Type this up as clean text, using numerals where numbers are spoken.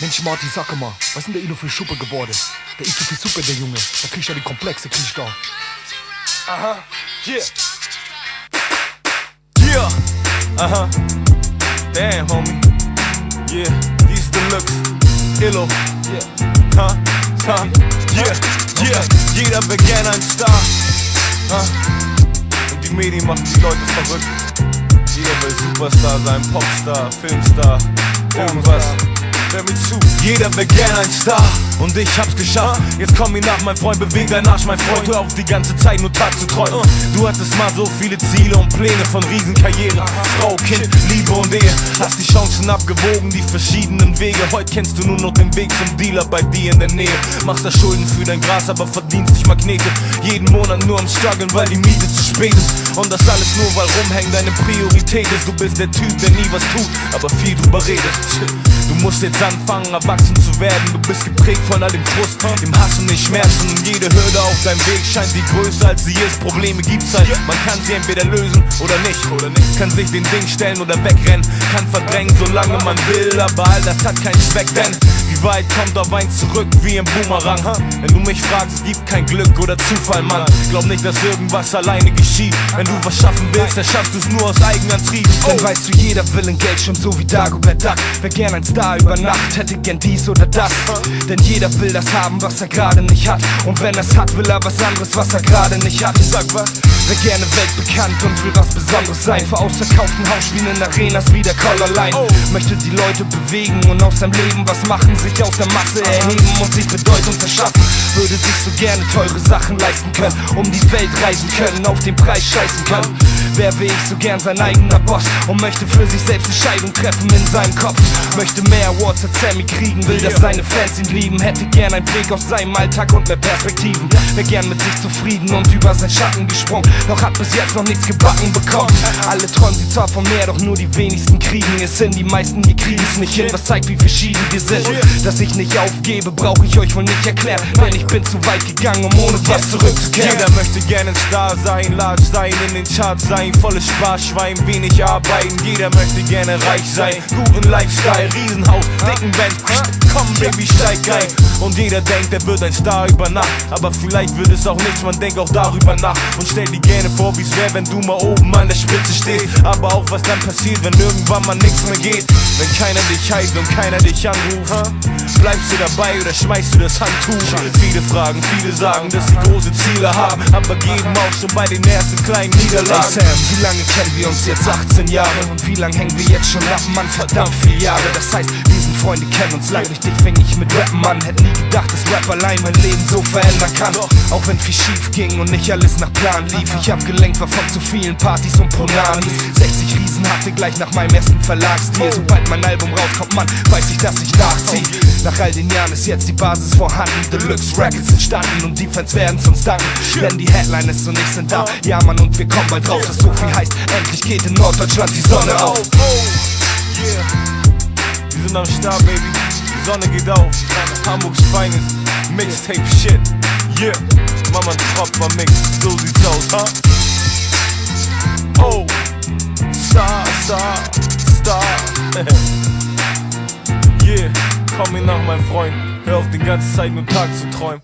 Mensch Marty, sag mal, was ist denn der Ilo für Schuppe geworden? Der ist so viel Suppe, der Junge. Da krieg ich ja die Komplexe, krieg ich da. Aha, yeah. Yeah, aha. Damn, homie. Yeah, these Deluxe. Illo. Yeah. Ha, ha. Yeah, yeah. Jeder wäre gerne ein Star. Und die Medien machen die Leute verrückt. Jeder will Superstar sein, Popstar, Filmstar, irgendwas. Hör mir zu, jeder wäre gern ein Star. Und ich hab's geschafft. Jetzt komm mir nach, mein Freund, beweg dein Arsch, mein Freund. Hör auf die ganze Zeit nur Tag zu träumen. Du hattest mal so viele Ziele und Pläne von Riesenkarriere. Frau, Kind, Liebe und Ehe. Hast die Chancen abgewogen, die verschiedenen Wege. Heute kennst du nur noch den Weg zum Dealer bei dir in der Nähe. Machst da Schulden für dein Gras, aber verdienst dich Magnete. Jeden Monat nur am Struggeln, weil die Miete zu spät ist. Und das alles nur, weil rumhängen deine Priorität ist. Du bist der Typ, der nie was tut, aber viel drüber redet. Du musst jetzt anfangen, erwachsen zu werden. Du bist geprägt von all dem Frust, dem Hass und den Schmerzen. Und jede Hürde auf deinem Weg scheint sie größer als sie ist. Probleme gibt's halt, man kann sie entweder lösen oder nicht. Kann sich den Ding stellen oder wegrennen. Kann verdrängen, solange man will, aber all das hat keinen Zweck, denn wie weit kommt auf einen zurück wie im Boomerang? Wenn du mich fragst, es gibt kein Glück oder Zufall, Mann. Glaub nicht, dass irgendwas alleine geschieht. Wenn du was schaffen willst, dann schaffst du's nur aus Eigenantrieb. Dann weißt du, jeder will in Geld, schon so wie Dagobert Duck. Wer gern ein Star über Nacht, hätte gern dies oder das. Denn jeder will das haben, was er gerade nicht hat. Und wenn er's hat, will er was anderes, was er gerade nicht hat. Sag was? Wer gerne weltbekannt und will was Besonderes sein. Vor ausverkauften Hausspielen in Arenas wie der Collarline. Möchte die Leute bewegen und aus seinem Leben was machen. Sich aus der Masse erheben und sich Bedeutung verschaffen. Würde sich so gerne teure Sachen leisten können. Um die Welt reisen können, auf den Preis scheißen können. Wer will ich so gern sein eigener Boss und möchte für sich selbst Entscheidungen treffen in seinem Kopf. Möchte mehr Awards als Sammy kriegen, will, dass seine Fans ihn lieben. Hätte gern einen Blick aus seinem Alltag und mehr Perspektiven. Wär gern mit sich zufrieden und über seinen Schatten gesprungen. Doch hat bis jetzt noch nichts gebacken bekommen. Alle träumen sie zwar von mehr, doch nur die wenigsten kriegen es hin. Die meisten hier kriegen's nicht hin, was zeigt, wie verschieden wir sind. Dass ich nicht aufgebe, brauche ich euch wohl nicht erklären. Denn ich bin zu weit gegangen, um ohne was zurückzukehren. Jeder möchte gerne ein Star sein, large sein, in den Charts sein, volles Sparschwein, wenig arbeiten. Jeder möchte gerne reich sein, guten Lifestyle, Riesenhaus, dicken Band. Komm Baby, steig ein. Und jeder denkt, er wird ein Star über Nacht. Aber vielleicht wird es auch nichts, man denkt auch darüber nach. Und stell dir gerne vor, wie's wär, wenn du mal oben an der Spitze stehst. Aber auch was dann passiert, wenn irgendwann mal nichts mehr geht. Wenn keiner dich heilt und keiner dich anruft, bleibst du dabei oder schmeißt du das Handtuch? Viele fragen, viele sagen, dass sie große Ziele haben, aber geben auch schon bei den ersten kleinen Niederlagen. Hey Sam, wie lange kennen wir uns jetzt? 18 Jahre. Und wie lange hängen wir jetzt schon ab? Mann, verdammt viele Jahre. Das heißt, wir sind Freunde, kennen uns lang. Richtig fing ich mit Rappen an. Hätte nie gedacht, dass Rap allein mein Leben so verändern kann. Auch wenn viel schief ging und nicht alles nach Plan lief. Ich hab gelenkt, war von zu vielen Partys und Pronanis. 60 Riesen hatte gleich nach meinem ersten Verlagsdeal. Sobald mein Album rauskommt, Mann, weiß ich, dass ich nachzieh. Nach all den Jahren ist jetzt die Basis vorhanden. Deluxe Records entstanden und die Fans werden's uns danken. Denn die Headliners und ich sind da. Ja Mann, und wir kommen bald raus, dass so viel heißt. Endlich geht in Norddeutschland die Sonne auf. Yeah. Wir sind am Start, Baby. Die Sonne geht auf. Hamburgs Finest. Mixtape Shit. Yeah. Mama Trop mal Mix. So sieht's aus, Oh. Star, Star, Star. Yeah. Komm mir nach, mein Freund. Hör auf die ganze Zeit nur Tag zu träumen.